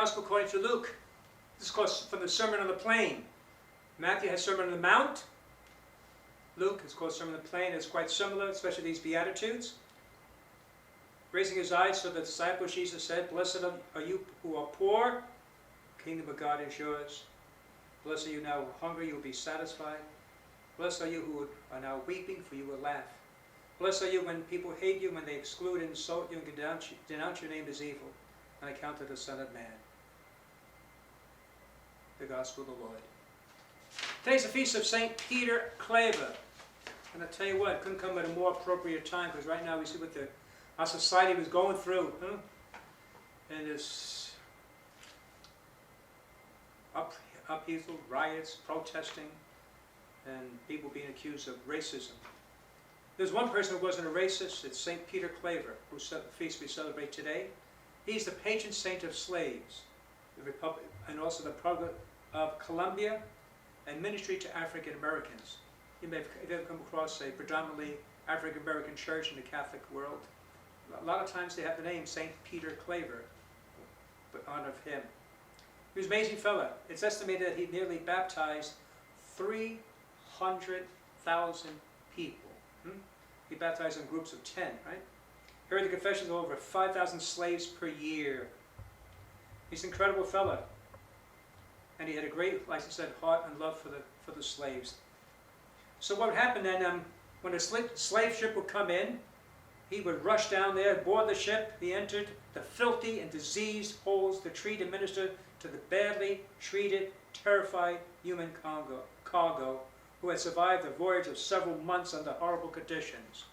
Gospel according to Luke. This is called from the Sermon on the Plain. Matthew has Sermon on the Mount. Luke is called Sermon on the Plain. It's quite similar, especially these Beatitudes. Raising his eyes to the disciples, Jesus said, "Blessed are you who are poor. The kingdom of God is yours. Blessed are you now who are hungry, you will be satisfied. Blessed are you who are now weeping, for you will laugh. Blessed are you when people hate you, when they exclude and insult you and denounce your name as evil, on account of the Son of Man." The Gospel of the Lord. Today's the feast of St. Peter Claver. And I tell you what, it couldn't come at a more appropriate time, because right now we see what our society was going through. And this upheaval, riots, protesting, and people being accused of racism. There's one person who wasn't a racist. It's St. Peter Claver, whose feast we celebrate today. He's the patron saint of slaves, the Republic, and also the Republic of Colombia, and ministry to African Americans. You may have come across a predominantly African American church in the Catholic world. A lot of times they have the name St. Peter Claver, in honor of him. He was an amazing fella. It's estimated that he nearly baptized 300,000 people. He baptized in groups of 10, right? He heard the confessions of over 5,000 slaves per year. He's an incredible fella. And he had a great, like I said, heart and love for the slaves. So what would happen then, when a slave ship would come in, he would rush down there, board the ship. He entered the filthy and diseased holds to treat and minister to the badly treated, terrified human cargo who had survived a voyage of several months under horrible conditions.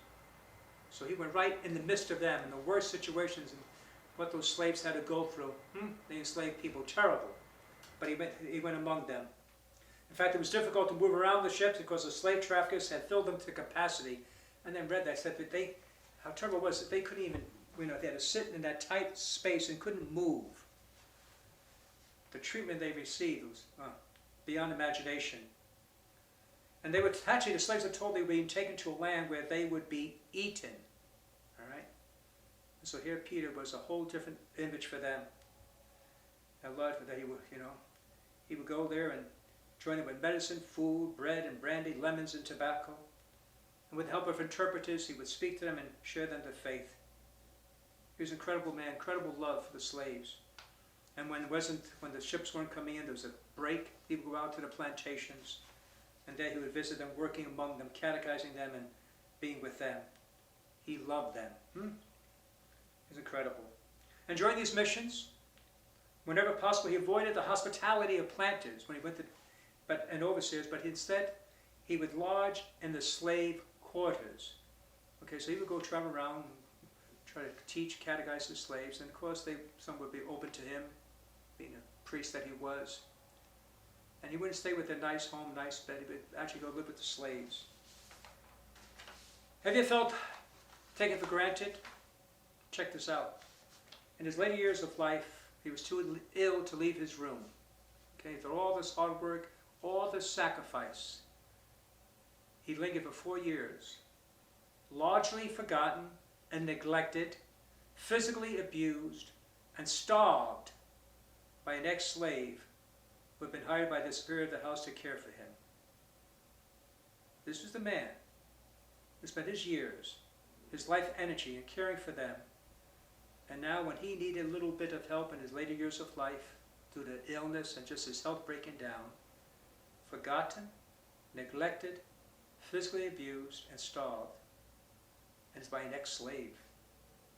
So he went right in the midst of them, in the worst situations, and what those slaves had to go through. The enslaved people, terrible. But he went among them. In fact, it was difficult to move around the ships because the slave traffickers had filled them to capacity. And then read that, said that how terrible it was that they couldn't even, they had to sit in that tight space and couldn't move. The treatment they received was beyond imagination. And they were, actually, the slaves were told they were being taken to a land where they would be eaten. All right? And so here Peter was a whole different image for them. I love that he would go there and join them with medicine, food, bread and brandy, lemons and tobacco. And with the help of interpreters, he would speak to them and share them the faith. He was an incredible man, incredible love for the slaves. And when the ships weren't coming in, there was a break. He would go out to the plantations, and there he would visit them, working among them, catechizing them, and being with them. He loved them. He was incredible. And during these missions, whenever possible, he avoided the hospitality of planters when he went and overseers, but instead he would lodge in the slave quarters. Okay, so he would go travel around and try to teach, catechize the slaves, and of course some would be open to him, being a priest that he was. And he wouldn't stay with a nice home, nice bed, he would actually go live with the slaves. Have you felt taken for granted? Check this out. In his later years of life, he was too ill to leave his room. Okay, for all this hard work, all this sacrifice, he lingered for 4 years, largely forgotten and neglected, physically abused, and starved by an ex-slave who had been hired by the superior of the house to care for him. This was the man who spent his years, his life energy in caring for them. And now when he needed a little bit of help in his later years of life, due to illness and just his health breaking down, forgotten, neglected, physically abused, and starved. And it's by an ex-slave,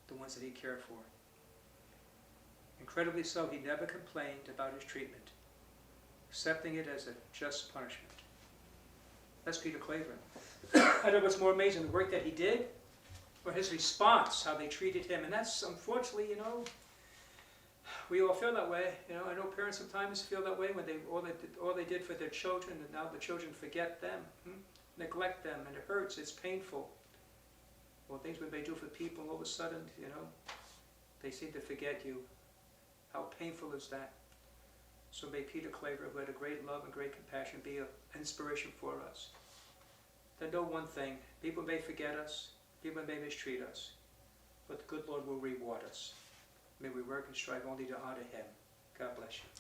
the ones that he cared for. Incredibly so, he never complained about his treatment, accepting it as a just punishment. That's Peter Claver. I don't know what's more amazing, the work that he did, or his response, how they treated him. And that's, unfortunately, we all feel that way. I know parents sometimes feel that way when all they did for their children, and now the children forget them, neglect them, and it hurts, it's painful. Well, things we may do for people, all of a sudden, they seem to forget you. How painful is that? So may Peter Claver, who had a great love and great compassion, be an inspiration for us. To know one thing, people may forget us, people may mistreat us, but the good Lord will reward us. May we work and strive only to honor Him. God bless you.